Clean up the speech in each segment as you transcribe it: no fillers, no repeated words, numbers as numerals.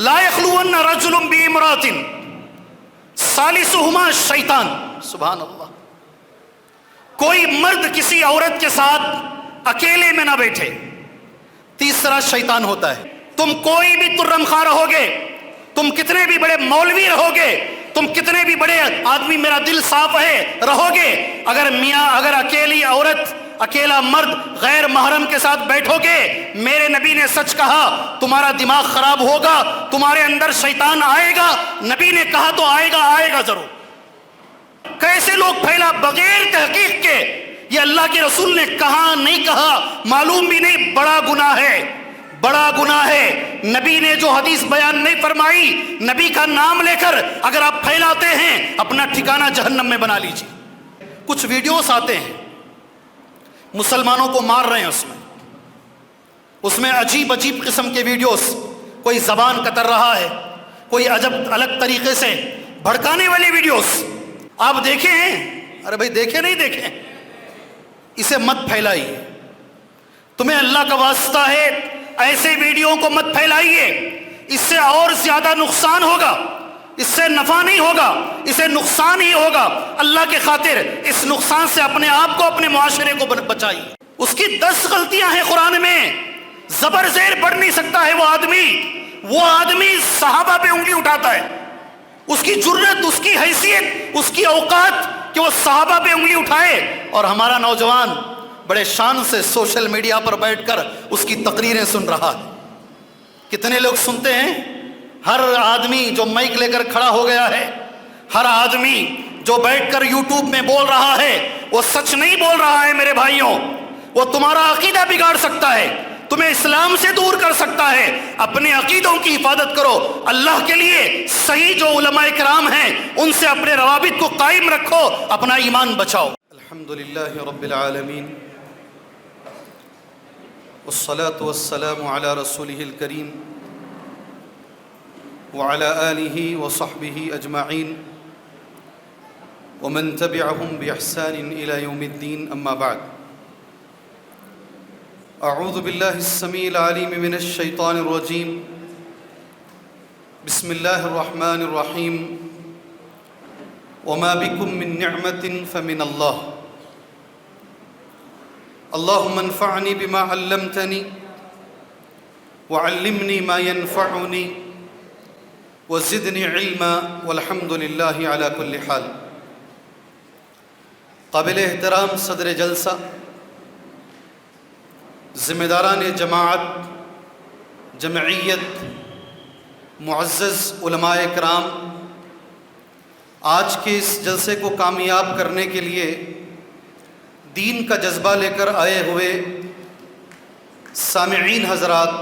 لا یخلون رجل بامرأۃ ثالثہما شیطان. سبحان اللہ. کوئی مرد کسی عورت کے ساتھ اکیلے میں نہ بیٹھے، تیسرا شیطان ہوتا ہے. تم کوئی بھی ترم خواہ رہو گے، تم کتنے بھی بڑے مولوی رہو گے، تم کتنے بھی بڑے آدمی، میرا دل صاف ہے رہو گے، اگر اکیلی عورت، اکیلا مرد غیر محرم کے ساتھ بیٹھو گے، میرے نبی نے سچ کہا تمہارا دماغ خراب ہوگا، تمہارے اندر شیطان آئے گا. نبی نے کہا تو آئے گا ضرور. کیسے لوگ پھیلا بغیر تحقیق کے، یہ اللہ کے رسول نے کہا نہیں کہا معلوم بھی نہیں، بڑا گناہ ہے، بڑا گناہ ہے. نبی نے جو حدیث بیان نہیں فرمائی، نبی کا نام لے کر اگر آپ پھیلاتے ہیں اپنا ٹھکانہ جہنم میں بنا لیجیے. کچھ ویڈیوز آتے ہیں مسلمانوں کو مار رہے ہیں، اس میں عجیب قسم کے ویڈیوز، کوئی زبان کتر رہا ہے، کوئی عجب الگ طریقے سے بھڑکانے والے ویڈیوز آپ دیکھیں ہیں؟ ارے بھائی دیکھیں نہیں دیکھیں، اسے مت پھیلائیے. تمہیں اللہ کا واسطہ ہے ایسے ویڈیو کو مت پھیلائیے، اس سے اور زیادہ نقصان ہوگا، اس سے نفع نہیں ہوگا، اسے نقصان ہی ہوگا. اللہ کے خاطر اس نقصان سے اپنے آپ کو، اپنے معاشرے کو بچائیے. اس کی 10 غلطیاں ہیں قرآن میں، زبر زیر پڑھ نہیں سکتا ہے وہ آدمی صحابہ پہ انگلی اٹھاتا ہے. اس کی جرت، اس کی حیثیت، اس کی اوقات کہ وہ صحابہ پہ انگلی اٹھائے، اور ہمارا نوجوان بڑے شان سے سوشل میڈیا پر بیٹھ کر اس کی تقریریں سن رہا ہے. کتنے لوگ سنتے ہیں؟ ہر آدمی جو مائک لے کر کھڑا ہو گیا ہے، ہر آدمی جو بیٹھ کر یوٹیوب میں بول رہا ہے، وہ سچ نہیں بول رہا ہے میرے بھائیوں. وہ تمہارا عقیدہ بگاڑ سکتا ہے، تمہیں اسلام سے دور کر سکتا ہے. اپنے عقیدوں کی حفاظت کرو اللہ کے لیے. صحیح جو علماء کرام ہیں ان سے اپنے روابط کو قائم رکھو، اپنا ایمان بچاؤ. الحمدللہ رب العالمین، والصلاة والسلام على رسوله الكريم وعلى آله وصحبه أجمعين ومن تبعهم بإحسان إلى يوم الدين. أما بعد، أعوذ بالله السميع العليم من الشيطان الرجيم. بسم الله الرحمن الرحيم. وما بكم من نعمة فمن الله. اللهم انفعني بما علمتني وعلمني ما ينفعني وزدني علما والحمد لله على كل حال. قابل احترام صدر جلسہ، ذمہ داران جماعت، جمعیت، معزز علماء کرام، آج کے اس جلسے کو کامیاب کرنے کے لیے دین کا جذبہ لے کر آئے ہوئے سامعین حضرات،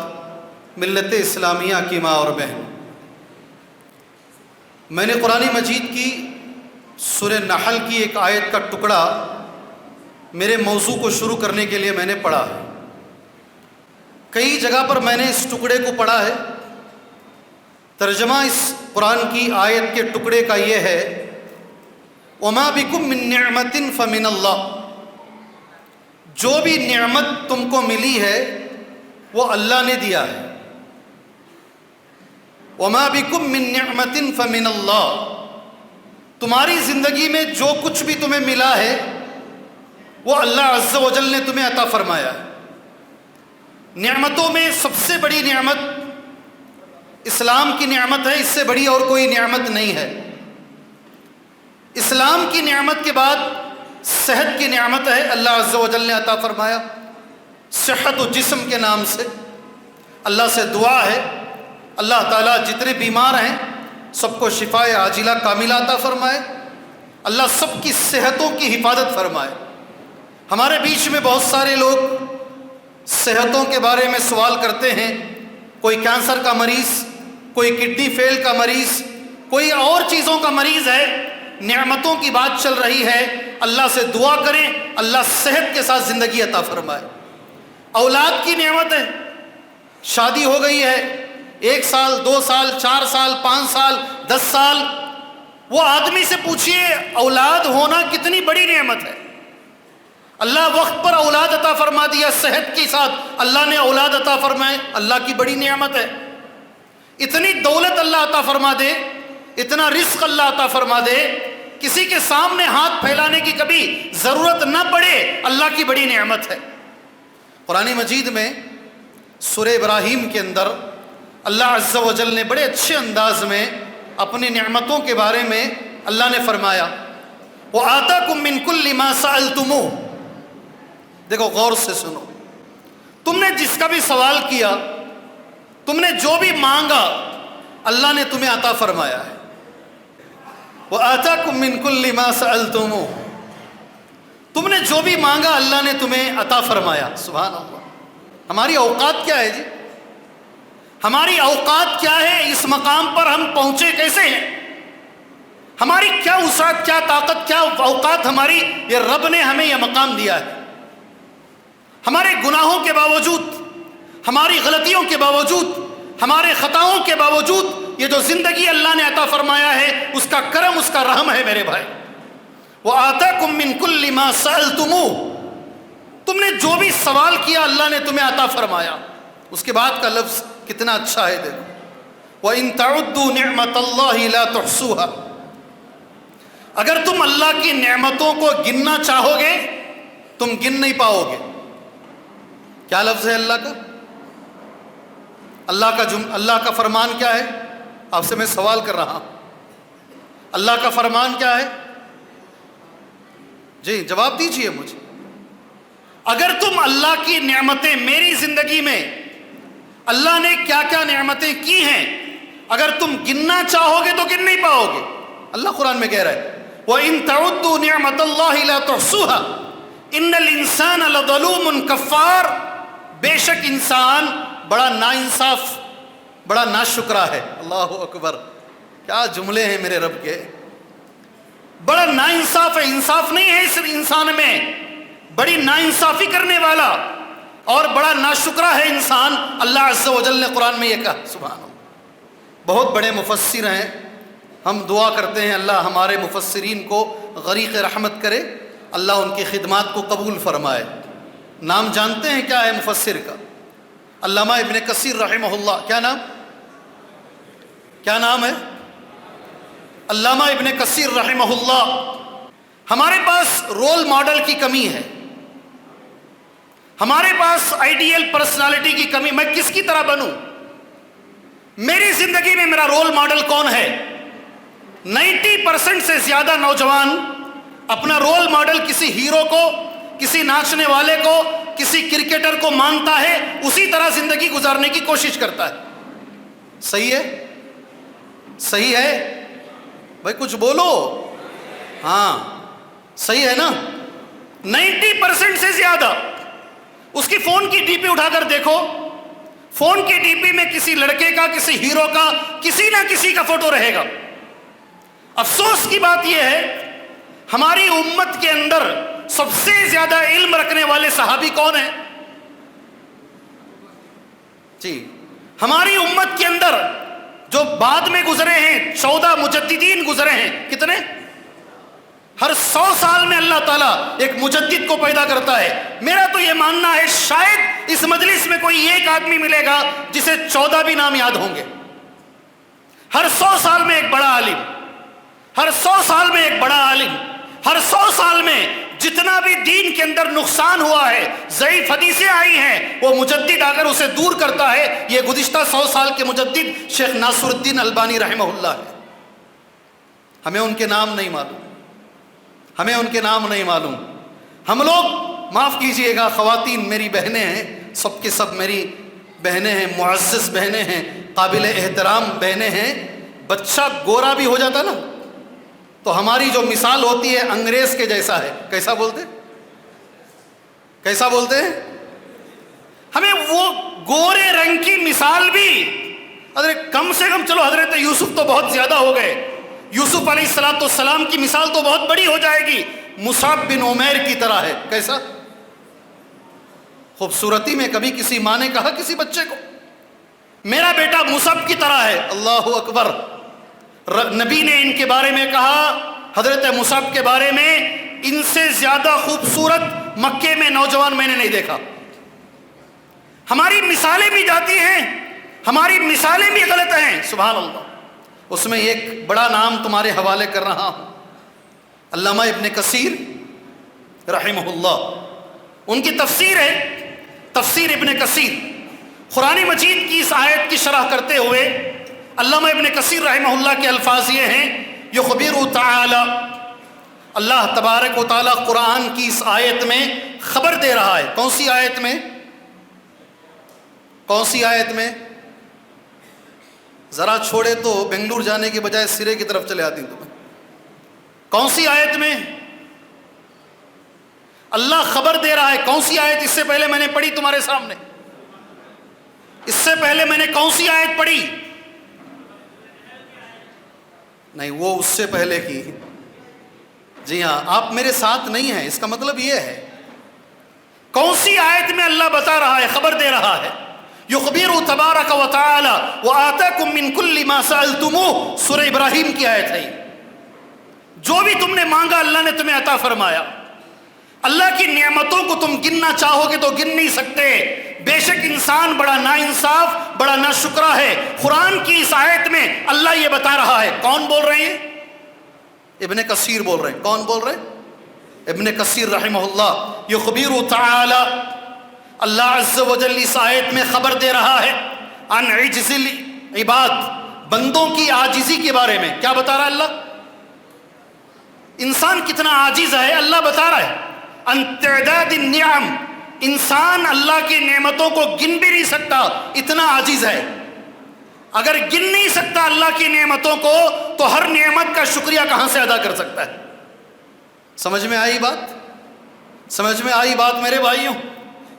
ملت اسلامیہ کی ماں اور بہن، میں نے قرآن مجید کی سورہ نحل کی ایک آیت کا ٹکڑا میرے موضوع کو شروع کرنے کے لیے میں نے پڑھا ہے. کئی جگہ پر میں نے اس ٹکڑے کو پڑھا ہے. ترجمہ اس قرآن کی آیت کے ٹکڑے کا یہ ہے، وما بکم من نعمت فمن اللہ. جو بھی نعمت تم کو ملی ہے وہ اللہ نے دیا ہے. وما بکم من نعمت فمن اللہ. تمہاری زندگی میں جو کچھ بھی تمہیں ملا ہے وہ اللہ عز و جل نے تمہیں عطا فرمایا ہے. نعمتوں میں سب سے بڑی نعمت اسلام کی نعمت ہے، اس سے بڑی اور کوئی نعمت نہیں ہے. اسلام کی نعمت کے بعد صحت کی نعمت ہے، اللہ عز و جل نے عطا فرمایا. صحت و جسم کے نام سے اللہ سے دعا ہے اللہ تعالیٰ جتنے بیمار ہیں سب کو شفاء عاجلہ کاملہ عطا فرمائے، اللہ سب کی صحتوں کی حفاظت فرمائے. ہمارے بیچ میں بہت سارے لوگ صحتوں کے بارے میں سوال کرتے ہیں. کوئی کینسر کا مریض، کوئی کڈنی فیل کا مریض، کوئی اور چیزوں کا مریض ہے. نعمتوں کی بات چل رہی ہے، اللہ سے دعا کریں اللہ صحت کے ساتھ زندگی عطا فرمائے. اولاد کی نعمت ہے، شادی ہو گئی ہے، 1 سال 2 سال 4 سال 5 سال 10 سال. وہ آدمی سے پوچھئے اولاد ہونا کتنی بڑی نعمت ہے. اللہ وقت پر اولاد عطا فرما دیا، صحت کے ساتھ اللہ نے اولاد عطا فرمائے، اللہ کی بڑی نعمت ہے. اتنی دولت اللہ عطا فرما دے، اتنا رزق اللہ عطا فرما دے، کسی کے سامنے ہاتھ پھیلانے کی کبھی ضرورت نہ پڑے، اللہ کی بڑی نعمت ہے۔ قرآن مجید میں سورہ ابراہیم کے اندر اللہ عز و جل نے بڑے اچھے انداز میں اپنی نعمتوں کے بارے میں اللہ نے فرمایا، وَآتَاكُم مِّن كُلِّ مَا سَأَلْتُمُوهُ۔ دیکھو غور سے سنو، تم نے جس کا بھی سوال کیا، تم نے جو بھی مانگا، اللہ نے تمہیں عطا فرمایا ہے۔ وَآتَاكُم مِّن كُلِّ مَا سَأَلْتُمُوهُ، تم نے جو بھی مانگا اللہ نے تمہیں عطا فرمایا۔ سبحان اللہ۔ ہماری اوقات کیا ہے جی؟ ہماری اوقات کیا ہے؟ اس مقام پر ہم پہنچے کیسے ہیں؟ ہماری کیا وسعت، کیا طاقت، کیا اوقات ہماری، یہ رب نے ہمیں یہ مقام دیا ہے۔ ہمارے گناہوں کے باوجود، ہماری غلطیوں کے باوجود، ہمارے خطاؤں کے باوجود یہ جو زندگی اللہ نے عطا فرمایا ہے، اس کا کرم، اس کا رحم ہے میرے بھائی۔ وَآتَاكُم مِّن كُلِّ مَا سَأَلْتُمُوهُ، تم نے جو بھی سوال کیا اللہ نے تمہیں عطا فرمایا۔ اس کے بعد کا لفظ کتنا اچھا ہے، دیکھو، وَإِن تَعُدُّوا نِعْمَةَ اللَّهِ لَا تُحْصُوهَا، اگر تم اللہ کی نعمتوں کو گننا چاہو گے تم گن نہیں پاؤ گے۔ کیا لفظ ہے اللہ کا؟ اللہ کا فرمان کیا ہے؟ آپ سے میں سوال کر رہا ہوں، اللہ کا فرمان کیا ہے؟ جی جواب دیجئے مجھے۔ اگر تم اللہ کی نعمتیں، میری زندگی میں اللہ نے کیا کیا نعمتیں کی ہیں، اگر تم گننا چاہو گے تو گن نہیں پاؤ گے۔ اللہ قرآن میں کہہ رہا ہے، وَإِن تَعُدُّوا نِعْمَةَ اللَّهِ لَا تُحْصُوهَا إِنَّ الْإِنسَانَ لَظَلُومٌ كَفَّارٌ، بے شک انسان بڑا ناانصاف، بڑا ناشکرا ہے۔ اللہ اکبر، کیا جملے ہیں میرے رب کے۔ بڑا ناانصاف ہے، انصاف نہیں ہے اس انسان میں، بڑی ناانصافی کرنے والا اور بڑا ناشکرا ہے انسان۔ اللہ عز و جل نے قرآن میں یہ کہا، سبحان اللہ۔ بہت بڑے مفسر ہیں، ہم دعا کرتے ہیں اللہ ہمارے مفسرین کو غریق رحمت کرے، اللہ ان کی خدمات کو قبول فرمائے۔ نام جانتے ہیں کیا ہے مفسر کا؟ علامہ ابن کثیر رحمہ اللہ۔ کیا نام ہے؟ علامہ ابن کثیر رحمہ اللہ۔ ہمارے پاس رول ماڈل کی کمی ہے، ہمارے پاس آئیڈیل پرسنالٹی کی کمی۔ میں کس کی طرح بنوں؟ میری زندگی میں میرا رول ماڈل کون ہے؟ 90% سے زیادہ نوجوان اپنا رول ماڈل کسی ہیرو کو، کسی ناچنے والے کو، کسی کرکٹر کو مانتا ہے، اسی طرح زندگی گزارنے کی کوشش کرتا ہے۔ صحیح ہے؟ صحیح ہے بھائی، کچھ بولو۔ ہاں صحیح ہے نا؟ 90% سے زیادہ اس کی فون کی ڈی پی اٹھا کر دیکھو، فون کی ڈی پی میں کسی لڑکے کا، کسی ہیرو کا، کسی نہ کسی کا فوٹو رہے گا۔ افسوس کی بات یہ ہے، ہماری امت کے اندر سب سے زیادہ علم رکھنے والے صحابی کون ہیں؟ جی، ہماری امت کے اندر جو بعد میں گزرے ہیں، 14 مجددین گزرے ہیں۔ کتنے؟ ہر 100 سال میں اللہ تعالیٰ ایک مجدد کو پیدا کرتا ہے۔ میرا تو یہ ماننا ہے شاید اس مجلس میں کوئی ایک آدمی ملے گا جسے 14 بھی نام یاد ہوں گے۔ ہر 100 سال میں ایک بڑا عالم، ہر 100 سال میں ایک بڑا عالم، ہر 100 سال میں جتنا بھی دین کے اندر نقصان ہوا ہے، ضعیف حدیثیں آئی ہیں، وہ مجدد آ کر اسے دور کرتا ہے۔ یہ گزشتہ 100 سال کے مجدد شیخ ناصر الدین البانی رحمہ اللہ ہے۔ ہمیں ان کے نام نہیں معلوم، ہمیں ان کے نام نہیں معلوم۔ ہم لوگ، معاف کیجئے گا خواتین میری بہنیں ہیں، سب کے سب میری بہنیں ہیں، معزز بہنیں ہیں، قابل احترام بہنیں ہیں۔ بچہ گورا بھی ہو جاتا نا تو ہماری جو مثال ہوتی ہے انگریز کے جیسا ہے۔ کیسا بولتے؟ کیسا بولتے ہیں؟ ہمیں وہ گورے رنگ کی مثال بھی، حضرت کم سے کم چلو حضرت یوسف تو بہت زیادہ ہو گئے، یوسف علیہ السلام کی مثال تو بہت بڑی ہو جائے گی، مصعب بن عمیر کی طرح ہے۔ کیسا؟ خوبصورتی میں کبھی کسی ماں نے کہا کسی بچے کو میرا بیٹا مصعب کی طرح ہے؟ اللہ اکبر۔ نبی نے ان کے بارے میں کہا، حضرت مصعب کے بارے میں، ان سے زیادہ خوبصورت مکے میں نوجوان میں نے نہیں دیکھا۔ ہماری مثالیں بھی جاتی ہیں ہماری مثالیں بھی غلط ہیں. سبحان اللہ. اس میں ایک بڑا نام تمہارے حوالے کر رہا ہوں, علامہ ابن کثیر رحمہ اللہ. ان کی تفسیر ہے تفسیر ابن کثیر. قرآن مجید کی اس آیت کی شرح کرتے ہوئے علامہ ابن کثیر رحمہ اللہ کے الفاظ یہ ہیں, یخبر تعالی, اللہ تبارک و تعالی قرآن کی اس آیت میں خبر دے رہا ہے. کون سی آیت میں؟ کون سی آیت میں؟ ذرا چھوڑے تو بنگلور جانے کے بجائے سرے کی طرف چلے آتی تمہیں. کون سی آیت میں اللہ خبر دے رہا ہے؟ کون سی آیت اس سے پہلے میں نے پڑھی تمہارے سامنے؟ اس سے پہلے میں نے کون سی آیت پڑھی؟ نہیں, وہ اس سے پہلے کی. جی ہاں, آپ میرے ساتھ نہیں ہیں, اس کا مطلب یہ ہے کون سی آیت میں اللہ بتا رہا ہے, خبر دے رہا ہے. یخبر تبارک و تعالی وآتاکم من کل ما سألتموہ, سورہ ابراہیم کی آیت ہے. جو بھی تم نے مانگا اللہ نے تمہیں عطا فرمایا. اللہ کی نعمتوں کو تم گننا چاہو گے تو گن نہیں سکتے. بے شک انسان بڑا ناانصاف, بڑا ناشکرا ہے. قرآن کی اس آیت میں اللہ یہ بتا رہا ہے. کون بول رہے ہیں؟ ابن کثیر بول رہے ہیں. کون بول رہے ہیں؟ ابن کثیر رحمہ اللہ. یخبر تعالی, اللہ عز و جل اس آیت میں خبر دے رہا ہے عن عجز العباد, بندوں کی عاجزی کے بارے میں. کیا بتا رہا ہے اللہ؟ انسان کتنا عاجز ہے اللہ بتا رہا ہے. ان تعداد النعم, انسان اللہ کی نعمتوں کو گن بھی نہیں سکتا, اتنا عاجز ہے. اگر گن نہیں سکتا اللہ کی نعمتوں کو تو ہر نعمت کا شکریہ کہاں سے ادا کر سکتا ہے؟ سمجھ میں آئی بات؟ سمجھ میں آئی بات میرے بھائیوں؟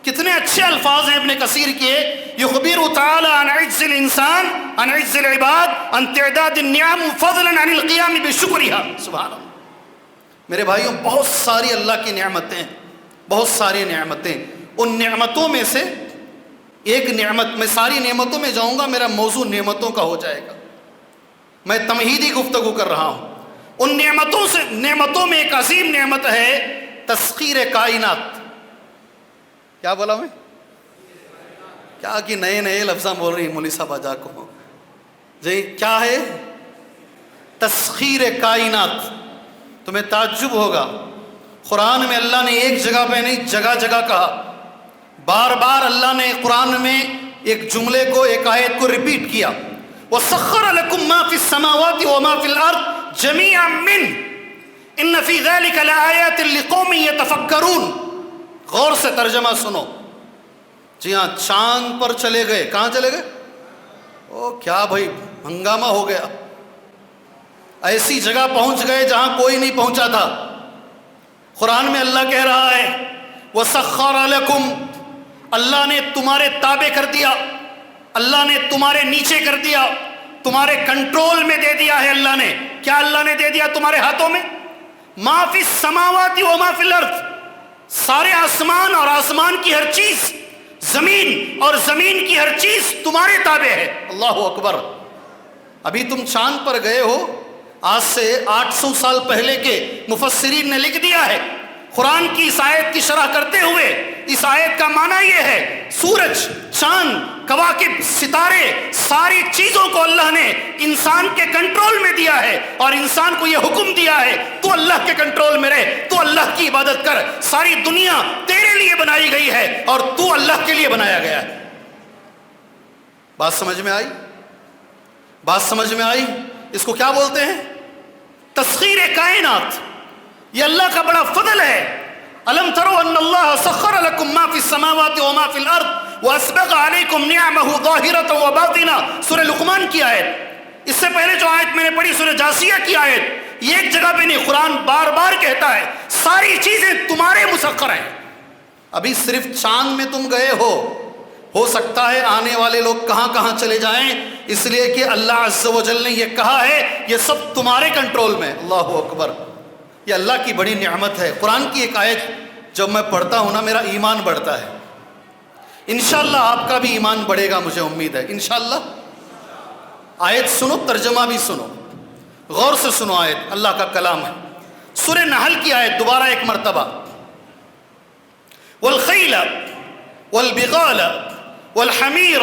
کتنے اچھے الفاظ ہیں ابن کثیر کے. یخبر تعالی عن عجز الانسان عن عجز العباد عن تعداد النعم فضلا عن القیام بشکرها. سبحان اللہ. میرے بھائیوں, بہت ساری اللہ کی نعمتیں, بہت ساری نعمتیں. ان نعمتوں میں سے ایک نعمت, میں ساری نعمتوں میں جاؤں گا, میرا موضوع نعمتوں کا ہو جائے گا. میں تمہیدی گفتگو کر رہا ہوں. ان نعمتوں میں ایک عظیم نعمت ہے تسخیر کائنات. کیا بولا میں؟ کیا کہ نئے نئے لفظاں بول رہی ہیں مولوی صاحب آجا کو. جی کیا ہے تسخیر کائنات؟ تمہیں تعجب ہوگا, قرآن میں اللہ نے ایک جگہ پہ نہیں جگہ جگہ کہا. بار بار اللہ نے قرآن میں ایک جملے کو, ایک آیت کو ریپیٹ کیا. وَسَخَّرَ لَكُم مَّا فِي السَّمَاوَاتِ وَمَا فِي الْأَرْضِ جَمِيعًا مِّنْهُ إِنَّ فِي ذَلِكَ لَآيَاتٍ لِقَوْمٍ يَتَفَكَّرُونَ. غور سے ترجمہ سنو. جی ہاں, چاند پر چلے گئے. کہاں چلے گئے؟ او کیا بھائی ہنگامہ ہو گیا. ایسی جگہ پہنچ گئے جہاں کوئی نہیں پہنچا تھا. قرآن میں اللہ کہہ رہا ہے وَسَخَّرَ لَكُمْ, اللہ نے تمہارے تابع کر دیا, اللہ نے تمہارے نیچے کر دیا, تمہارے کنٹرول میں دے دیا ہے اللہ نے. کیا اللہ نے دے دیا تمہارے ہاتھوں میں؟ مَا فِي السَّمَاوَاتِ وَمَا فِي الْأَرْضِ, سارے آسمان اور آسمان کی ہر چیز, زمین اور زمین کی ہر چیز تمہارے تابع ہے. اللہ اکبر. ابھی تم چاند پر گئے ہو, آج سے 800 سال پہلے کے مفسرین نے لکھ دیا ہے. قرآن کی اس آیت کی شرح کرتے ہوئے اس آیت کا معنی یہ ہے سورج, چاند, کواکب, ستارے, ساری چیزوں کو اللہ نے انسان کے کنٹرول میں دیا ہے اور انسان کو یہ حکم دیا ہے تو اللہ کے کنٹرول میں رہے, تو اللہ کی عبادت کر. ساری دنیا تیرے لیے بنائی گئی ہے اور تو اللہ کے لیے بنایا گیا ہے. بات سمجھ میں آئی؟ بات سمجھ میں آئی؟ اس کو کیا بولتے ہیں؟ تسخیر کائنات. یہ اللہ کا بڑا فضل ہے. الم تروا ان اللہ سخر لكم ما في السماوات وما في الارض واسبغ عليكم نعمه ظاهرة وباطنة. سورہ لقمان کی آیت. اس سے پہلے جو آیت میں نے پڑھی سورہ جاسیہ کی آیت, یہ ایک جگہ پہ نہیں, قرآن بار بار کہتا ہے ساری چیزیں تمہارے مسخر ہیں. ابھی صرف چاند میں تم گئے ہو سکتا ہے آنے والے لوگ کہاں کہاں چلے جائیں, اس لیے کہ اللہ عز و جل نے یہ کہا ہے یہ سب تمہارے کنٹرول میں. اللہ اکبر. یہ اللہ کی بڑی نعمت ہے. قرآن کی ایک آیت جب میں پڑھتا ہوں نا میرا ایمان بڑھتا ہے. انشاءاللہ آپ کا بھی ایمان بڑھے گا, مجھے امید ہے انشاءاللہ. آیت سنو, ترجمہ بھی سنو, غور سے سنو. آیت اللہ کا کلام ہے. سورہ نحل کی آیت دوبارہ ایک مرتبہ. والخیل والبغال والحمیر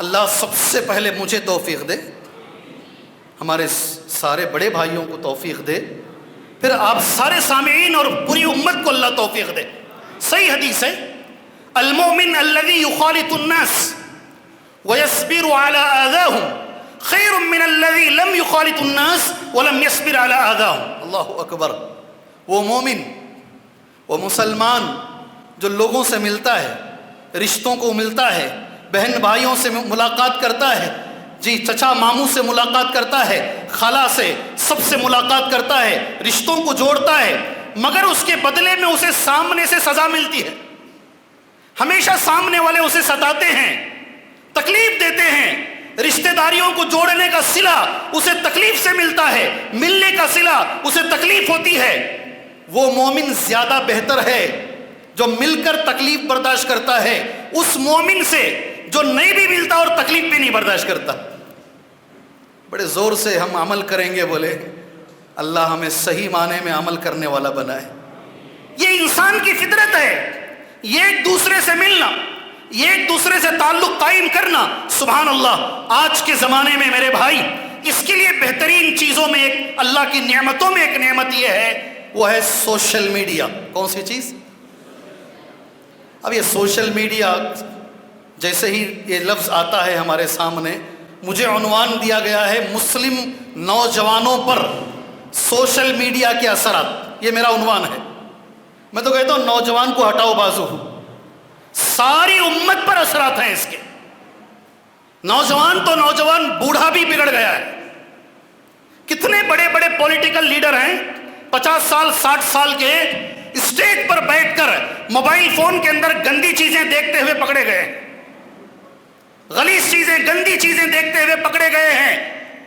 اللہ سب سے پہلے مجھے توفیق دے, ہمارے سارے بڑے بھائیوں کو توفیق دے, پھر آپ سارے سامعین اور پوری امت کو اللہ توفیق دے. صحیح حدیث ہے, المؤمن الذي يخالط الناس ويصبر على آذاهم خیر من الذي لم يخالط الناس ولم يصبر على آذاهم. اللہ اکبر. وہ مومن, وہ مسلمان جو لوگوں سے ملتا ہے, رشتوں کو ملتا ہے, بہن بھائیوں سے ملاقات کرتا ہے, جی چچا ماموں سے ملاقات کرتا ہے, خالہ سے, سب سے ملاقات کرتا ہے, رشتوں کو جوڑتا ہے, مگر اس کے بدلے میں اسے سامنے سے سزا ملتی ہے. ہمیشہ سامنے والے اسے ستاتے ہیں, تکلیف دیتے ہیں. رشتہ داریوں کو جوڑنے کا صلہ اسے تکلیف سے ملتا ہے, ملنے کا صلہ اسے تکلیف ہوتی ہے. وہ مومن زیادہ بہتر ہے جو مل کر تکلیف برداشت کرتا ہے اس مومن سے جو نہیں بھی ملتا اور تکلیف بھی نہیں برداشت کرتا. بڑے زور سے ہم عمل کریں گے, بولے اللہ ہمیں صحیح معنی میں عمل کرنے والا بنائے. یہ انسان کی فطرت ہے, یہ ایک دوسرے سے ملنا, یہ ایک دوسرے سے تعلق قائم کرنا. سبحان اللہ. آج کے زمانے میں میرے بھائی اس کے لیے بہترین چیزوں میں ایک, اللہ کی نعمتوں میں ایک نعمت یہ ہے, وہ ہے سوشل میڈیا. کون سی چیز؟ اب یہ سوشل میڈیا جیسے ہی یہ لفظ آتا ہے ہمارے سامنے, مجھے عنوان دیا گیا ہے مسلم نوجوانوں پر سوشل میڈیا کے اثرات. یہ میرا عنوان ہے. میں تو کہتا ہوں نوجوان کو ہٹاؤ بازو, ساری امت پر اثرات ہیں اس کے. نوجوان تو نوجوان, بوڑھا بھی بگڑ گیا ہے. کتنے بڑے بڑے پولیٹیکل لیڈر ہیں 50 سال 60 سال کے, اسٹیج پر بیٹھ کر موبائل فون کے اندر گندی چیزیں دیکھتے ہوئے پکڑے گئے, غلیظ چیزیں, گندی چیزیں دیکھتے ہوئے پکڑے گئے ہیں.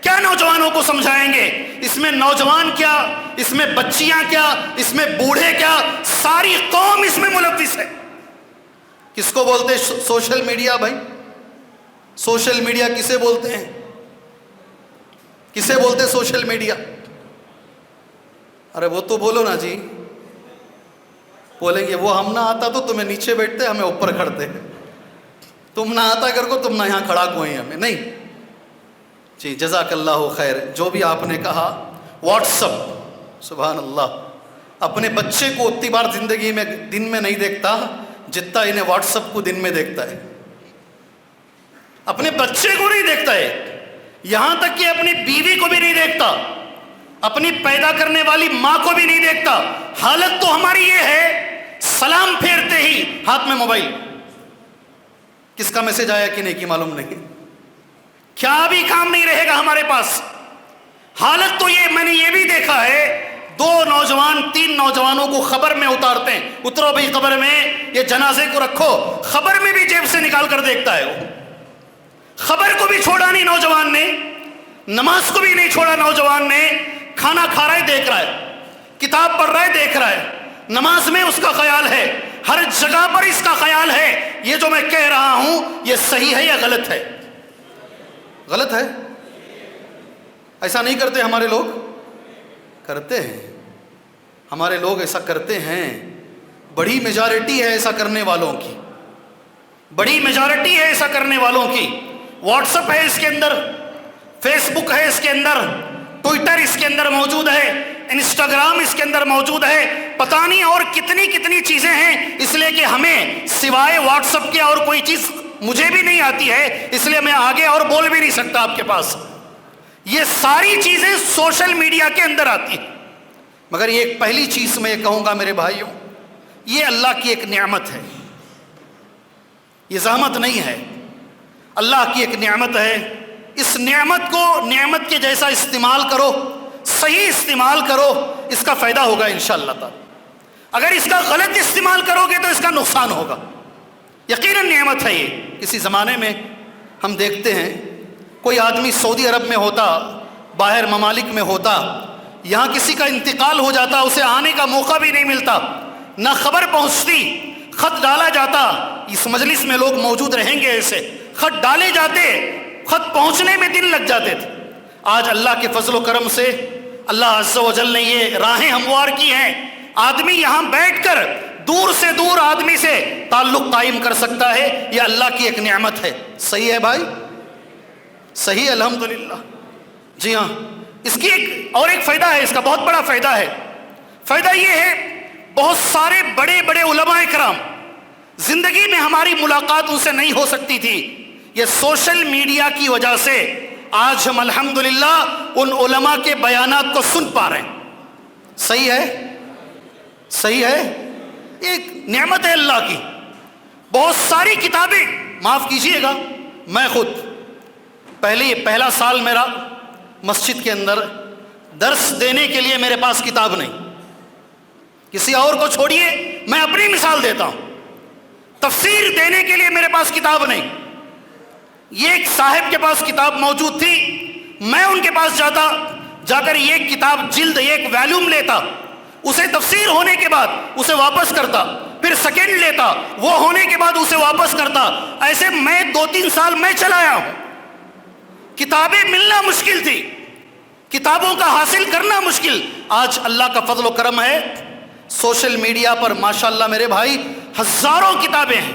کیا نوجوانوں کو سمجھائیں گے؟ اس میں نوجوان کیا, اس میں بچیاں کیا, اس میں بوڑھے کیا, ساری قوم اس میں ملوث ہے. کس کو بولتے سوشل میڈیا؟ بھائی سوشل میڈیا کسے بولتے ہیں؟ کسے بولتے سوشل میڈیا؟ ارے وہ تو بولو نا جی. بولیں گے وہ ہم نہ آتا تو تمہیں نیچے بیٹھتے, ہمیں اوپر کھڑتے, تم نہ آتا کر کو تم نہ یہاں کھڑا کوئی ہمیں نہیں. جی جزاک اللہ خیر. جو بھی آپ نے کہا, واٹس اپ, سبحان اللہ, اپنے بچے کو اتنی بار زندگی میں دن میں نہیں دیکھتا جتنا انہیں واٹس اپ کو دن میں دیکھتا ہے. اپنے بچے کو نہیں دیکھتا ہے, یہاں تک کہ اپنی بیوی کو بھی نہیں دیکھتا, اپنی پیدا کرنے والی ماں کو بھی نہیں دیکھتا. حالت تو ہماری یہ ہے, سلام پھیرتے ہی ہاتھ میں موبائل, کس کا میسج آیا کہ نہیں کی معلوم نہیں, کیا بھی کام نہیں رہے گا ہمارے پاس. حالت تو یہ, میں نے یہ بھی دیکھا ہے 2 نوجوان 3 نوجوانوں کو خبر میں اتارتے ہیں, اترو بھائی خبر میں, یہ جنازے کو رکھو, خبر میں بھی جیب سے نکال کر دیکھتا ہے. وہ خبر کو بھی چھوڑا نہیں نوجوان نے, نماز کو بھی نہیں چھوڑا نوجوان نے. کھانا کھا رہا ہے دیکھ رہا ہے, کتاب پڑھ رہا ہے دیکھ رہا ہے, نماز میں اس کا خیال ہے, ہر جگہ پر اس کا خیال ہے. یہ جو میں کہہ رہا ہوں یہ صحیح ہے یا غلط ہے؟ غلط ہے. ایسا نہیں کرتے ہمارے لوگ؟ کرتے ہیں. ہمارے لوگ ایسا کرتے ہیں. بڑی میجارٹی ہے ایسا کرنے والوں کی, بڑی میجارٹی ہے ایسا کرنے والوں کی. واٹس اپ ہے اس کے اندر, فیس بک ہے اس کے اندر, ٹویٹر اس کے اندر موجود ہے, انسٹاگرام اس کے اندر موجود ہے, پتہ نہیں اور کتنی کتنی چیزیں ہیں. اس لیے کہ ہمیں سوائے واٹس اپ کے اور کوئی چیز مجھے بھی نہیں آتی ہے, اس لیے میں آگے اور بول بھی نہیں سکتا آپ کے پاس. یہ ساری چیزیں سوشل میڈیا کے اندر آتی ہیں. مگر یہ ایک پہلی چیز میں یہ کہوں گا میرے بھائیوں, یہ اللہ کی ایک نعمت ہے, یہ زحمت نہیں ہے, اللہ کی ایک نعمت ہے. اس نعمت کو نعمت کے جیسا استعمال کرو, صحیح استعمال کرو, اس کا فائدہ ہوگا انشاءاللہ تعالی. اگر اس کا غلط استعمال کرو گے تو اس کا نقصان ہوگا. یقیناً نعمت ہے یہ. کسی زمانے میں ہم دیکھتے ہیں کوئی آدمی سعودی عرب میں ہوتا, باہر ممالک میں ہوتا, یہاں کسی کا انتقال ہو جاتا, اسے آنے کا موقع بھی نہیں ملتا, نہ خبر پہنچتی, خط ڈالا جاتا. اس مجلس میں لوگ موجود رہیں گے, ایسے خط ڈالے جاتے, خط پہنچنے میں دن لگ جاتے تھے. آج اللہ کے فضل و کرم سے اللہ عز و جل نے یہ راہیں ہموار کی ہیں. آدمی یہاں بیٹھ کر دور سے دور آدمی سے تعلق قائم کر سکتا ہے. یہ اللہ کی ایک نعمت ہے. صحیح ہے بھائی؟ صحیح الحمدللہ. جی ہاں، اس کی ایک فائدہ ہے، اس کا بہت بڑا فائدہ ہے. فائدہ یہ ہے، بہت سارے بڑے بڑے علماء کرام، زندگی میں ہماری ملاقات ان سے نہیں ہو سکتی تھی. یہ سوشل میڈیا کی وجہ سے آج ہم الحمدللہ ان علماء کے بیانات کو سن پا رہے ہیں. صحیح ہے، صحیح ہے. ایک نعمت ہے اللہ کی. بہت ساری کتابیں، معاف کیجئے گا، میں خود پہلا سال میرا مسجد کے اندر درس دینے کے لیے میرے پاس کتاب نہیں. کسی اور کو چھوڑیے، میں اپنی مثال دیتا ہوں. تفسیر دینے کے لیے میرے پاس کتاب نہیں. یہ ایک صاحب کے پاس کتاب موجود تھی، میں ان کے پاس جا کر ایک کتاب جلد ایک ویلیوم لیتا، اسے تفسیر ہونے کے بعد اسے واپس کرتا، پھر سیکنڈ لیتا، وہ ہونے کے بعد اسے واپس کرتا. ایسے میں 2-3 سال میں چلایا ہوں. کتابیں ملنا مشکل تھی، کتابوں کا حاصل کرنا مشکل. آج اللہ کا فضل و کرم ہے، سوشل میڈیا پر ماشاءاللہ میرے بھائی ہزاروں کتابیں ہیں.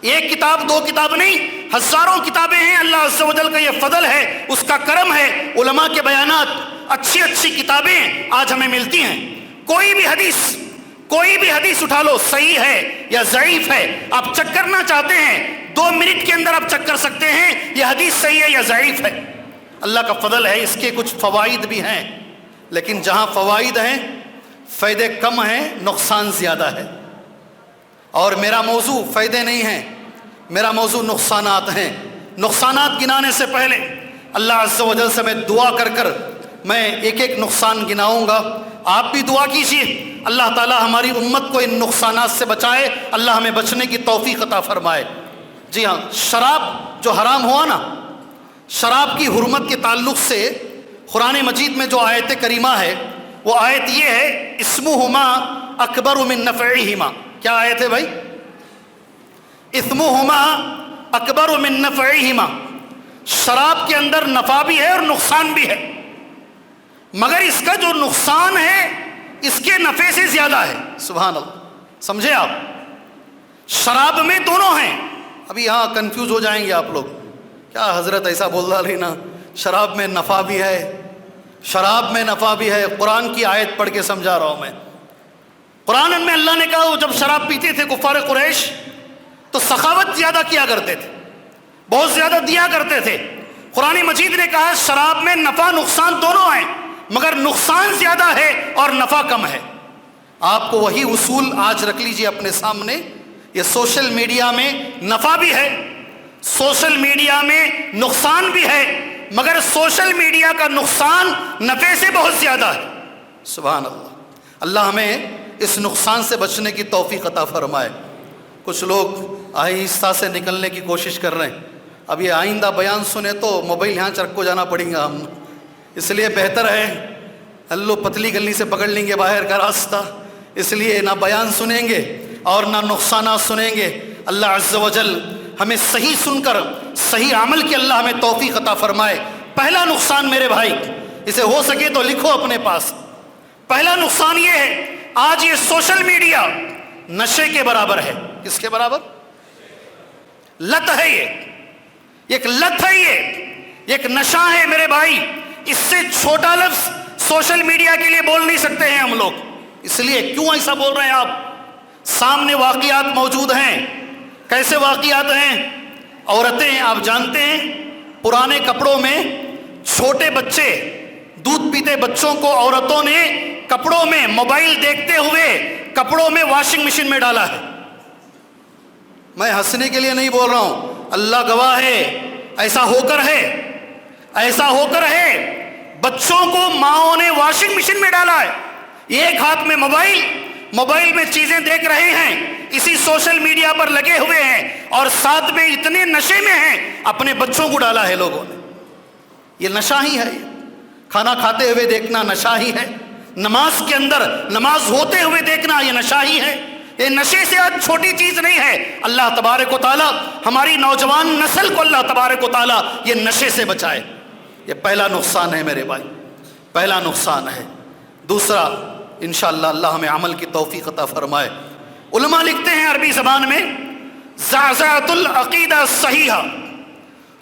ایک کتاب 2 کتاب نہیں، ہزاروں کتابیں ہیں. اللہ عز و جل کا یہ فضل ہے، اس کا کرم ہے. علماء کے بیانات، اچھی اچھی کتابیں آج ہمیں ملتی ہیں. کوئی بھی حدیث اٹھا لو، صحیح ہے یا ضعیف ہے، آپ چیک کرنا چاہتے ہیں 2 منٹ کے اندر آپ چیک کر سکتے ہیں یہ حدیث صحیح ہے یا ضعیف ہے. اللہ کا فضل ہے. اس کے کچھ فوائد بھی ہیں، لیکن جہاں فوائد ہیں فائدے کم ہیں، نقصان زیادہ ہے. اور میرا موضوع فائدے نہیں ہیں، میرا موضوع نقصانات ہیں. نقصانات گنانے سے پہلے اللہ عز و جل سے میں دعا کر میں ایک نقصان گناؤں گا. آپ بھی دعا کیجیے، اللہ تعالی ہماری امت کو ان نقصانات سے بچائے، اللہ ہمیں بچنے کی توفیق عطا فرمائے. جی ہاں، شراب جو حرام ہوا نا، شراب کی حرمت کے تعلق سے قرآن مجید میں جو آیت کریمہ ہے، وہ آیت یہ ہے، اسمہما اکبر من نفعہما. کیا آیت ہے بھائی؟ اسمہما اکبر من نفعہما. شراب کے اندر نفع بھی ہے اور نقصان بھی ہے، مگر اس کا جو نقصان ہے اس کے نفع سے زیادہ ہے. سبحان اللہ. سمجھے آپ؟ شراب میں دونوں ہیں. ابھی یہاں کنفیوز ہو جائیں گے آپ لوگ، کیا حضرت ایسا بول رہا رہی نا، شراب میں نفع بھی ہے، شراب میں نفع بھی ہے. قرآن کی آیت پڑھ کے سمجھا رہا ہوں میں. قرآن میں اللہ نے کہا وہ جب شراب پیتے تھے کفار قریش تو سخاوت زیادہ کیا کرتے تھے، بہت زیادہ دیا کرتے تھے. قرآن مجید نے کہا شراب میں نفع نقصان دونوں ہیں، مگر نقصان زیادہ ہے اور نفع کم ہے. آپ کو وہی اصول آج رکھ لیجئے اپنے سامنے. یہ سوشل میڈیا میں نفع بھی ہے، سوشل میڈیا میں نقصان بھی ہے، مگر سوشل میڈیا کا نقصان نفع سے بہت زیادہ ہے. سبحان اللہ. اللہ ہمیں اس نقصان سے بچنے کی توفیق عطا فرمائے. کچھ لوگ آہستہ سے نکلنے کی کوشش کر رہے ہیں. اب یہ آئندہ بیان سنے تو موبائل یہاں چرک کو جانا پڑیں گا ہم، اس لیے بہتر ہے ہلو پتلی گلی سے پکڑ لیں گے باہر کا راستہ. اس لیے نہ بیان سنیں گے اور نہ نقصانات سنیں گے. اللہ عز و جل ہمیں صحیح سن کر صحیح عمل کی اللہ ہمیں توفیق عطا فرمائے. پہلا نقصان میرے بھائی، اسے ہو سکے تو لکھو اپنے پاس. پہلا نقصان یہ ہے، آج یہ سوشل میڈیا نشے کے برابر ہے. کس کے برابر؟ لت ہے. یہ ایک لت ہے، یہ ایک نشہ ہے میرے بھائی. اس سے چھوٹا لفظ سوشل میڈیا کے لیے بول نہیں سکتے ہیں ہم لوگ. اس لیے کیوں ایسا بول رہے ہیں آپ؟ سامنے واقعات موجود ہیں. کیسے واقعات ہیں؟ عورتیں، آپ جانتے ہیں پرانے کپڑوں میں چھوٹے بچے، دودھ پیتے بچوں کو عورتوں نے کپڑوں میں موبائل دیکھتے ہوئے کپڑوں میں واشنگ مشین میں ڈالا ہے. میں ہنسنے کے لیے نہیں بول رہا ہوں، اللہ گواہ ہے، ایسا ہو کر ہے، ایسا ہو کر ہے. بچوں کو ماؤں نے واشنگ مشین میں ڈالا ہے. ایک ہاتھ میں موبائل میں چیزیں دیکھ رہے ہیں، اسی سوشل میڈیا پر لگے ہوئے ہیں، اور ساتھ میں اتنے نشے میں ہیں اپنے بچوں کو ڈالا ہے لوگوں نے. یہ نشہ ہی ہے. کھانا کھاتے ہوئے دیکھنا نشہ ہی ہے. نماز کے اندر نماز ہوتے ہوئے دیکھنا یہ نشہ ہی ہے. یہ نشے سے آج چھوٹی چیز نہیں ہے. اللہ تبارک و تعالیٰ ہماری نوجوان نسل کو اللہ تبارک و تعالیٰ یہ نشے سے بچائے. یہ پہلا نقصان ہے میرے بھائی، پہلا نقصان ہے. دوسرا، انشاءاللہ اللہ ہمیں عمل کی توفیق عطا فرمائے. علماء لکھتے ہیں عربی زبان میں، زعزعۃ العقیدہ صحیحہ،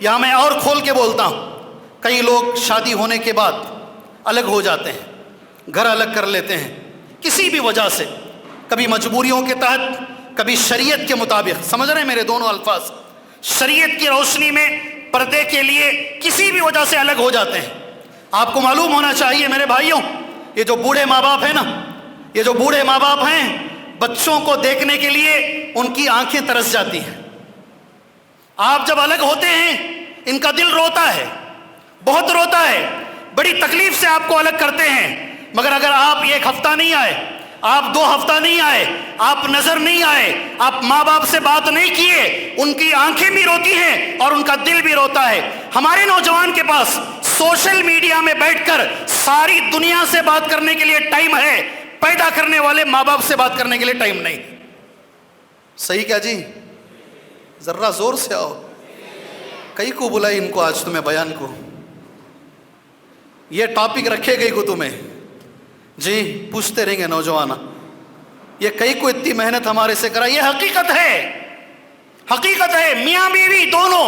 یہاں میں اور کھول کے بولتا ہوں، کئی لوگ شادی ہونے کے بعد الگ ہو جاتے ہیں، گھر الگ کر لیتے ہیں کسی بھی وجہ سے، کبھی مجبوریوں کے تحت، کبھی شریعت کے مطابق. سمجھ رہے ہیں میرے دونوں الفاظ؟ شریعت کی روشنی میں پردے کے لیے کسی بھی وجہ سے الگ ہو جاتے ہیں. آپ کو معلوم ہونا چاہیے میرے بھائیوں، یہ جو بوڑھے ماں باپ ہیں نا، یہ جو بوڑھے ماں باپ ہیں، بچوں کو دیکھنے کے لیے ان کی آنکھیں ترس جاتی ہیں. آپ جب الگ ہوتے ہیں ان کا دل روتا ہے، بہت روتا ہے، بڑی تکلیف سے آپ کو الگ کرتے ہیں. مگر اگر آپ ایک ہفتہ نہیں آئے، آپ 2 ہفتہ نہیں آئے، آپ نظر نہیں آئے، آپ ماں باپ سے بات نہیں کیے، ان کی آنکھیں بھی روتی ہیں اور ان کا دل بھی روتا ہے. ہمارے نوجوان کے پاس سوشل میڈیا میں بیٹھ کر ساری دنیا سے بات کرنے کے لیے ٹائم ہے، پیدا کرنے والے ماں باپ سے بات کرنے کے لیے ٹائم نہیں. صحیح کیا جی؟ ذرا زور سے آؤ. کئی کو بلائی ان کو آج تمہیں بیان کو، یہ ٹاپک رکھے گئی کو تمہیں جی، پوچھتے رہیں گے نوجوان، یہ کئی کو اتنی محنت ہمارے سے کرا. یہ حقیقت ہے، حقیقت ہے. میاں بیوی دونوں،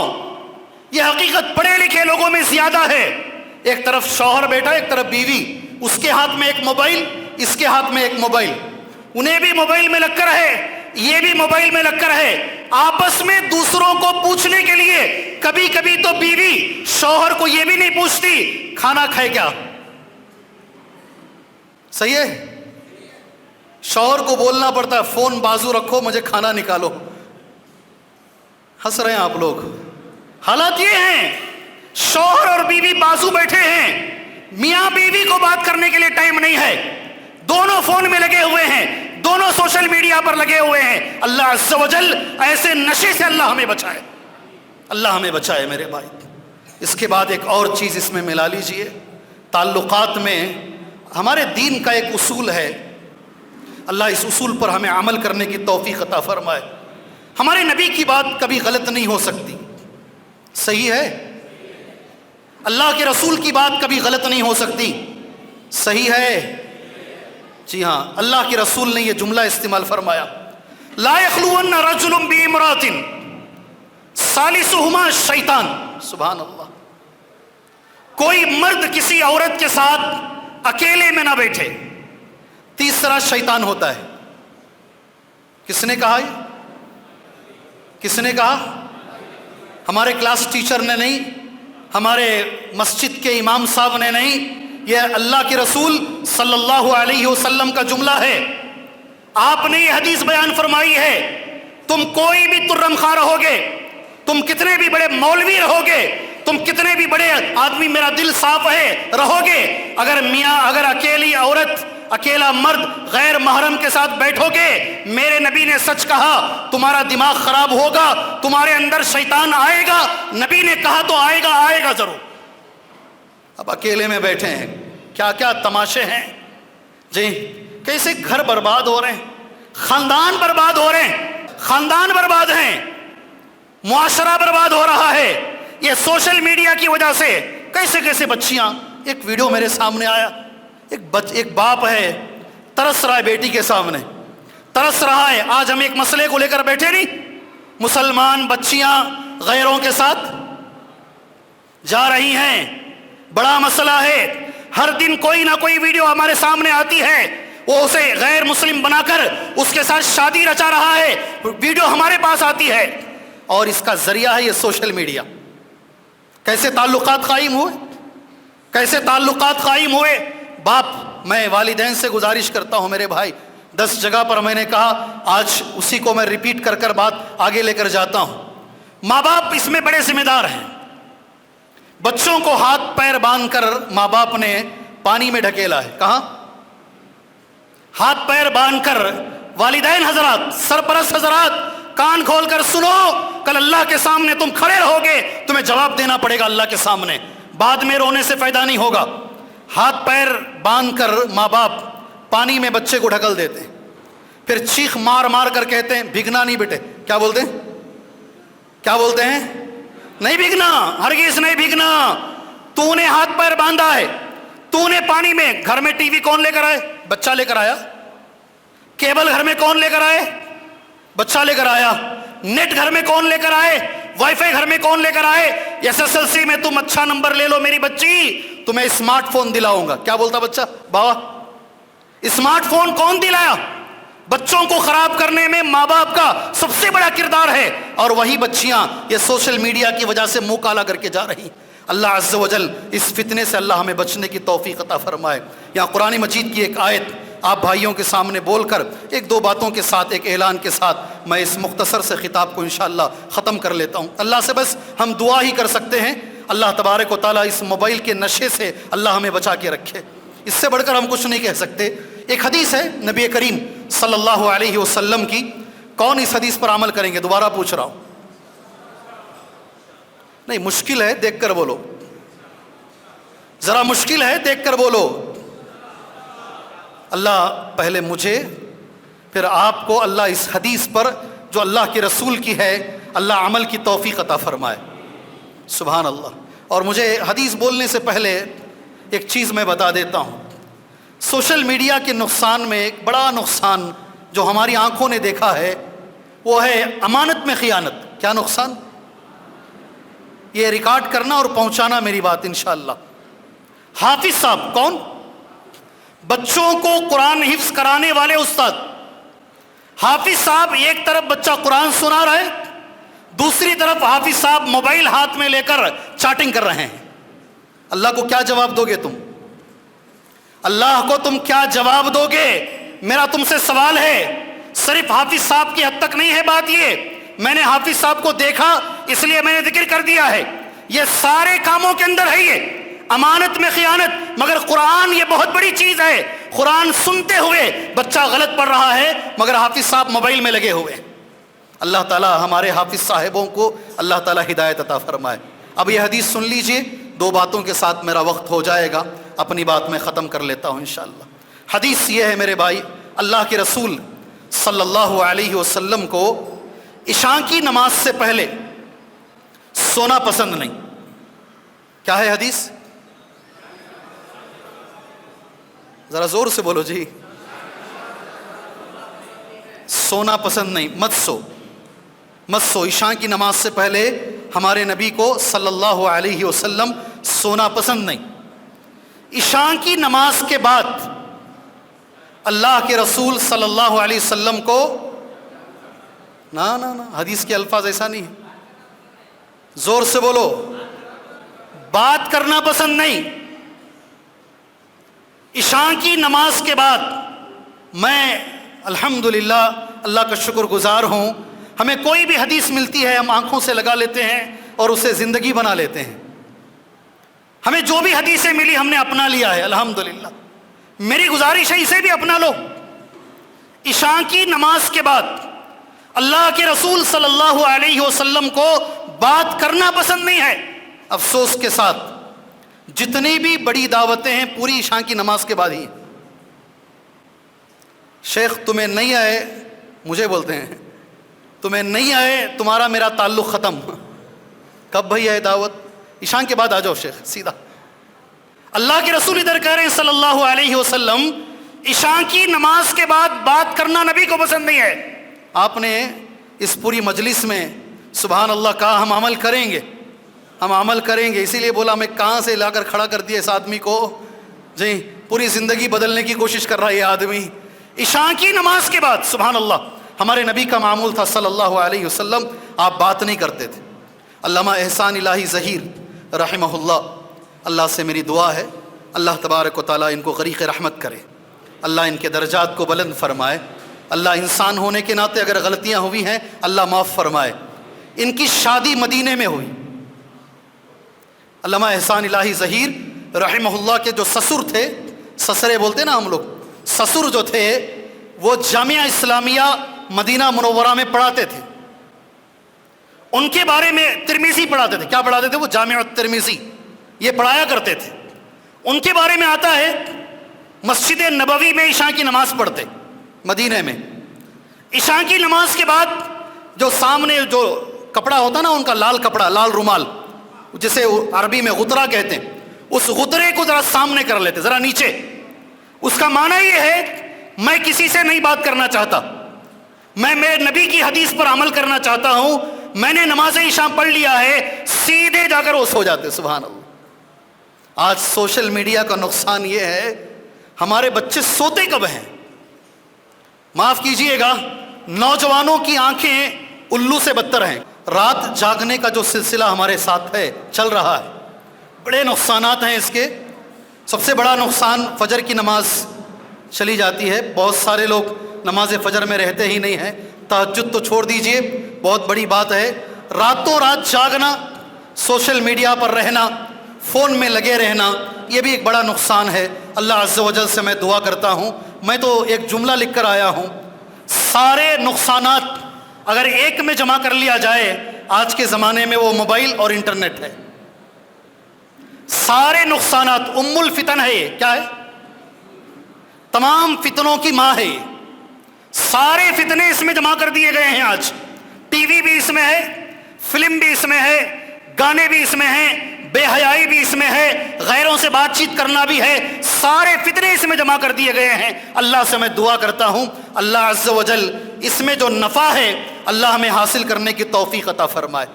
یہ حقیقت پڑھے لکھے لوگوں میں زیادہ ہے. ایک طرف شوہر بیٹھا، ایک طرف بیوی، اس کے ہاتھ میں ایک موبائل، اس کے ہاتھ میں ایک موبائل، انہیں بھی موبائل میں لگ کر ہے، یہ بھی موبائل میں لگ کر ہے. آپس میں دوسروں کو پوچھنے کے لیے کبھی کبھی تو بیوی شوہر کو یہ بھی نہیں پوچھتی کھانا کھائے کیا. صحیح ہے؟ شوہر کو بولنا پڑتا ہے فون بازو رکھو، مجھے کھانا نکالو. ہنس رہے ہیں آپ لوگ. حالات یہ ہیں، شوہر اور بیوی بازو بیٹھے ہیں، میاں بیوی کو بات کرنے کے لیے ٹائم نہیں ہے، دونوں فون میں لگے ہوئے ہیں، دونوں سوشل میڈیا پر لگے ہوئے ہیں. اللہ عز و جل ایسے نشے سے اللہ ہمیں بچائے، اللہ ہمیں بچائے میرے بھائی. اس کے بعد ایک اور چیز اس میں ملا لیجئے. تعلقات میں ہمارے دین کا ایک اصول ہے، اللہ اس اصول پر ہمیں عمل کرنے کی توفیق عطا فرمائے. ہمارے نبی کی بات کبھی غلط نہیں ہو سکتی. صحیح ہے؟ اللہ کے رسول کی بات کبھی غلط نہیں ہو سکتی. صحیح ہے؟ جی ہاں، اللہ کے رسول نے یہ جملہ استعمال فرمایا، لا یخلون رجل بامرأۃ ثالثہما الشیطان. سبحان اللہ. کوئی مرد کسی عورت کے ساتھ اکیلے میں نہ بیٹھے، تیسرا شیطان ہوتا ہے. کس نے کہا یہ؟ کس نے کہا؟ ہمارے کلاس ٹیچر نے نہیں، ہمارے مسجد کے امام صاحب نے نہیں، یہ اللہ کے رسول صلی اللہ علیہ وسلم کا جملہ ہے. آپ نے یہ حدیث بیان فرمائی ہے، تم کوئی بھی ترم خواہ رہو گے، تم کتنے بھی بڑے مولوی رہو گے، تم کتنے بھی بڑے آدمی، میرا دل صاف ہے رہو گے، اگر اکیلی عورت، اکیلا مرد غیر محرم کے ساتھ بیٹھو گے، میرے نبی نے سچ کہا تمہارا دماغ خراب ہوگا، تمہارے اندر شیطان آئے گا. نبی نے کہا تو آئے گا، آئے گا ضرور. اب اکیلے میں بیٹھے ہیں، کیا کیا تماشے ہیں جی. کیسے گھر برباد ہو رہے ہیں، خاندان برباد ہو رہے ہیں، خاندان برباد ہیں، معاشرہ برباد ہو رہا ہے. یہ سوشل میڈیا کی وجہ سے کیسے کیسے بچیاں. ایک ویڈیو میرے سامنے آیا، ایک باپ ہے، ترس رہا ہے بیٹی کے سامنے، ترس رہا ہے. آج ہم ایک مسئلے کو لے کر بیٹھے نہیں، مسلمان بچیاں غیروں کے ساتھ جا رہی ہیں، بڑا مسئلہ ہے. ہر دن کوئی نہ کوئی ویڈیو ہمارے سامنے آتی ہے، وہ اسے غیر مسلم بنا کر اس کے ساتھ شادی رچا رہا ہے، ویڈیو ہمارے پاس آتی ہے، اور اس کا ذریعہ ہے یہ سوشل میڈیا. کیسے تعلقات قائم ہوئے، کیسے تعلقات قائم ہوئے. باپ، میں والدین سے گزارش کرتا ہوں میرے بھائی، 10 جگہ پر میں نے کہا، آج اسی کو میں ریپیٹ کر کر بات آگے لے کر جاتا ہوں. ماں باپ اس میں بڑے ذمہ دار ہیں. بچوں کو ہاتھ پیر باندھ کر ماں باپ نے پانی میں ڈھکیلا ہے. کہاں؟ ہاتھ پیر باندھ کر. والدین حضرات، سرپرست حضرات، کان کھول کر سنو، کل اللہ کے سامنے تم کھڑے رہو گے، تمہیں جواب دینا پڑے گا اللہ کے سامنے. بعد میں رونے سے فائدہ نہیں ہوگا. ہاتھ پیر باندھ کر ماں باپ پانی میں بچے کو ڈھکل دیتے ہیں، پھر چیخ مار مار کر کہتے ہیں بھگنا نہیں بیٹے. کیا بولتے ہیں؟ کیا بولتے ہیں؟ نہیں بھگنا، ہرگز نہیں بھگنا. تو نے ہاتھ پیر باندھا ہے، تو نے پانی میں. گھر میں ٹی وی کون لے کر آئے؟ بچہ لے کر آیا. کیبل گھر میں کون لے کر آئے؟ بچہ لے کر آیا. نیٹ گھر میں کون لے کر آئے؟ وائی فائی گھر میں کون لے کر آئے؟ SSLC میں تم اچھا نمبر لے لو میری بچی، تمہیں اسمارٹ فون دلاؤں گا۔ کیا بولتا بچہ؟ بابا اسمارٹ فون کون دلایا؟ بچوں کو خراب کرنے میں ماں باپ کا سب سے بڑا کردار ہے، اور وہی بچیاں یہ سوشل میڈیا کی وجہ سے منہ کالا کر کے جا رہی۔ اللہ عز و جل اس فتنے سے اللہ ہمیں بچنے کی توفیق عطا فرمائے۔ یہاں قرآن مجید کی ایک آیت آپ بھائیوں کے سامنے بول کر ایک دو باتوں کے ساتھ، ایک اعلان کے ساتھ میں اس مختصر سے خطاب کو انشاءاللہ ختم کر لیتا ہوں۔ اللہ سے بس ہم دعا ہی کر سکتے ہیں، اللہ تبارک و تعالیٰ اس موبائل کے نشے سے اللہ ہمیں بچا کے رکھے، اس سے بڑھ کر ہم کچھ نہیں کہہ سکتے۔ ایک حدیث ہے نبی کریم صلی اللہ علیہ وسلم کی، کون اس حدیث پر عمل کریں گے؟ دوبارہ پوچھ رہا ہوں، نہیں مشکل ہے، دیکھ کر بولو، ذرا مشکل ہے، دیکھ کر بولو۔ اللہ پہلے مجھے پھر آپ کو اللہ اس حدیث پر جو اللہ کے رسول کی ہے اللہ عمل کی توفیق عطا فرمائے، سبحان اللہ۔ اور مجھے حدیث بولنے سے پہلے ایک چیز میں بتا دیتا ہوں، سوشل میڈیا کے نقصان میں ایک بڑا نقصان جو ہماری آنکھوں نے دیکھا ہے وہ ہے امانت میں خیانت۔ کیا نقصان؟ یہ ریکارڈ کرنا اور پہنچانا میری بات انشاءاللہ۔ حافظ صاحب کون؟ بچوں کو قرآن حفظ کرانے والے استاد حافظ صاحب، ایک طرف بچہ قرآن سنا رہا ہے، دوسری طرف حافظ صاحب موبائل ہاتھ میں لے کر چیٹنگ کر رہے ہیں۔ اللہ کو کیا جواب دو گے تم؟ اللہ کو تم کیا جواب دو گے؟ میرا تم سے سوال ہے، صرف حافظ صاحب کی حد تک نہیں ہے بات، یہ میں نے حافظ صاحب کو دیکھا اس لیے میں نے ذکر کر دیا ہے، یہ سارے کاموں کے اندر ہے، یہ امانت میں خیانت۔ مگر قرآن یہ بہت بڑی چیز ہے، قرآن سنتے ہوئے بچہ غلط پڑھ رہا ہے مگر حافظ صاحب موبائل میں لگے ہوئے۔ اللہ تعالی ہمارے حافظ صاحبوں کو اللہ تعالی ہدایت عطا فرمائے۔ اب یہ حدیث سن لیجئے، دو باتوں کے ساتھ میرا وقت ہو جائے گا، اپنی بات میں ختم کر لیتا ہوں انشاءاللہ۔ حدیث یہ ہے میرے بھائی، اللہ کے رسول صلی اللہ علیہ وسلم کو عشاء کی نماز سے پہلے سونا پسند نہیں۔ کیا ہے حدیث؟ ذرا زور سے بولو جی۔ سونا پسند نہیں، مت سو، مت سو۔ عشاء کی نماز سے پہلے ہمارے نبی کو صلی اللہ علیہ وسلم سونا پسند نہیں۔ عشاء کی نماز کے بعد اللہ کے رسول صلی اللہ علیہ وسلم کو نا حدیث کے الفاظ ایسا نہیں ہے، زور سے بولو، بات کرنا پسند نہیں۔ عشاء کی نماز کے بعد میں الحمدللہ اللہ کا شکر گزار ہوں، ہمیں کوئی بھی حدیث ملتی ہے ہم آنکھوں سے لگا لیتے ہیں اور اسے زندگی بنا لیتے ہیں۔ ہمیں جو بھی حدیثیں ملی ہم نے اپنا لیا ہے الحمدللہ۔ میری گزارش ہے اسے بھی اپنا لو۔ عشاء کی نماز کے بعد اللہ کے رسول صلی اللہ علیہ وسلم کو بات کرنا پسند نہیں ہے۔ افسوس کے ساتھ جتنی بھی بڑی دعوتیں ہیں پوری عشاء کی نماز کے بعد ہی۔ شیخ تمہیں نہیں آئے، مجھے بولتے ہیں تمہیں نہیں آئے تمہارا میرا تعلق ختم۔ کب بھئی ہے دعوت؟ عشاء کے بعد آ جاؤ شیخ سیدھا۔ اللہ کے رسول ادھر کہہ رہے ہیں صلی اللہ علیہ وسلم عشاء کی نماز کے بعد بات کرنا نبی کو پسند نہیں ہے۔ آپ نے اس پوری مجلس میں سبحان اللہ کہا ہم عمل کریں گے، ہم عمل کریں گے، اسی لیے بولا میں کہاں سے لا کر کھڑا کر دیا اس آدمی کو، جی پوری زندگی بدلنے کی کوشش کر رہا ہے یہ آدمی۔ عشاء کی نماز کے بعد سبحان اللہ ہمارے نبی کا معمول تھا صلی اللہ علیہ وسلم، آپ بات نہیں کرتے تھے۔ علامہ احسان الہی ظہیر رحمہ اللہ، اللہ سے میری دعا ہے اللہ تبارک و تعالیٰ ان کو غریق رحمت کرے، اللہ ان کے درجات کو بلند فرمائے، اللہ انسان ہونے کے ناطے اگر غلطیاں ہوئی ہیں اللہ معاف فرمائے۔ ان کی شادی مدینے میں ہوئی۔ علامہ احسان الہی ظہیر رحمہ اللہ کے جو سسر تھے، سسرے بولتے نا ہم لوگ، سسر جو تھے وہ جامعہ اسلامیہ مدینہ منورہ میں پڑھاتے تھے۔ ان کے بارے میں ترمذی پڑھاتے تھے۔ کیا پڑھاتے تھے وہ؟ جامعہ ترمذی یہ پڑھایا کرتے تھے۔ ان کے بارے میں آتا ہے مسجد نبوی میں عشاء کی نماز پڑھتے، مدینہ میں عشاء کی نماز کے بعد جو سامنے جو کپڑا ہوتا نا ان کا، لال کپڑا، لال رومال جسے عربی میں غترہ کہتے ہیں، اس غترے کو ذرا سامنے کر لیتے، ذرا نیچے۔ اس کا معنی یہ ہے میں کسی سے نہیں بات کرنا چاہتا، میں میرے نبی کی حدیث پر عمل کرنا چاہتا ہوں، میں نے نماز عشاء پڑھ لیا ہے، سیدھے جا کر وہ سو جاتے. سبحان اللہ. آج سوشل میڈیا کا نقصان یہ ہے، ہمارے بچے سوتے کب ہیں؟ معاف کیجئے گا، نوجوانوں کی آنکھیں الو سے بدتر ہیں. رات جاگنے کا جو سلسلہ ہمارے ساتھ ہے، چل رہا ہے، بڑے نقصانات ہیں اس کے. سب سے بڑا نقصان فجر کی نماز چلی جاتی ہے. بہت سارے لوگ نماز فجر میں رہتے ہی نہیں ہیں. تہجد تو چھوڑ دیجئے، بہت بڑی بات ہے. راتوں رات جاگنا، سوشل میڈیا پر رہنا، فون میں لگے رہنا، یہ بھی ایک بڑا نقصان ہے. اللہ عز و جل سے میں دعا کرتا ہوں، میں تو ایک جملہ لکھ کر آیا ہوں، سارے نقصانات اگر ایک میں جمع کر لیا جائے آج کے زمانے میں وہ موبائل اور انٹرنیٹ ہے. سارے نقصانات، ام الفتن ہے یہ. کیا ہے؟ تمام فتنوں کی ماں ہے یہ. سارے فتنے اس میں جمع کر دیے گئے ہیں. آج ٹی وی بھی اس میں ہے، فلم بھی اس میں ہے، گانے بھی اس میں ہیں، بے حیائی بھی اس میں ہے، غیروں سے بات چیت کرنا بھی ہے. سارے فتنے اس میں جمع کر دیے گئے ہیں. اللہ سے میں دعا کرتا ہوں، اللہ عز و جل اس میں جو نفع ہے اللہ ہمیں حاصل کرنے کی توفیق عطا فرمائے.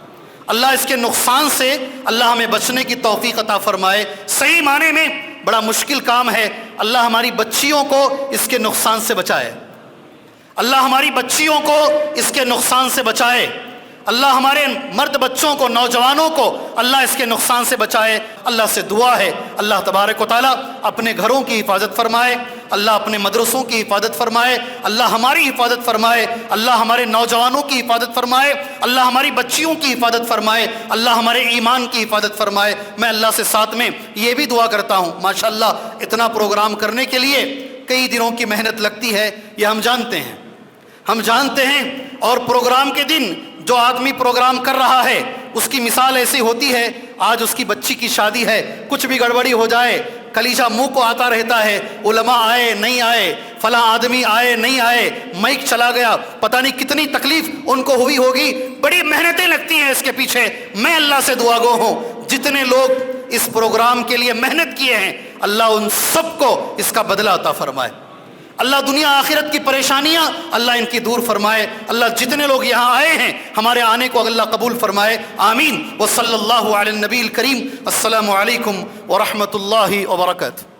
اللہ اس کے نقصان سے اللہ ہمیں بچنے کی توفیق عطا فرمائے. صحیح معنی میں بڑا مشکل کام ہے. اللہ ہماری بچیوں کو اس کے نقصان سے بچائے. اللہ ہماری بچیوں کو اس کے نقصان سے بچائے. اللہ ہمارے مرد بچوں کو، نوجوانوں کو اللہ اس کے نقصان سے بچائے. اللہ سے دعا ہے اللہ تبارک و تعالیٰ اپنے گھروں کی حفاظت فرمائے، اللہ اپنے مدرسوں کی حفاظت فرمائے، اللہ ہماری حفاظت فرمائے، اللہ ہمارے نوجوانوں کی حفاظت فرمائے، اللہ ہماری بچیوں کی حفاظت فرمائے، اللہ ہمارے ایمان کی حفاظت فرمائے. میں اللہ سے ساتھ میں یہ بھی دعا کرتا ہوں، ماشاءاللہ اتنا پروگرام کرنے کے لیے کئی دنوں کی محنت لگتی ہے، یہ ہم جانتے ہیں. اور پروگرام کے دن جو آدمی پروگرام کر رہا ہے اس کی مثال ایسی ہوتی ہے، آج اس کی بچی کی شادی ہے، کچھ بھی گڑبڑی ہو جائے کلیجہ منہ کو آتا رہتا ہے. علماء آئے نہیں آئے، فلاں آدمی آئے نہیں آئے، مائک چلا گیا، پتہ نہیں کتنی تکلیف ان کو ہوئی ہوگی. بڑی محنتیں لگتی ہیں اس کے پیچھے. میں اللہ سے دعا گو ہوں جتنے لوگ اس پروگرام کے لیے محنت کیے ہیں اللہ ان سب کو اس کا بدلہ عطا فرمائے. اللہ دنیا آخرت کی پریشانیاں اللہ ان کی دور فرمائے. اللہ جتنے لوگ یہاں آئے ہیں ہمارے آنے کو اللہ قبول فرمائے. آمین. وصلی اللہ علی النبی الکریم. السلام علیکم ورحمۃ اللہ وبرکاتہ.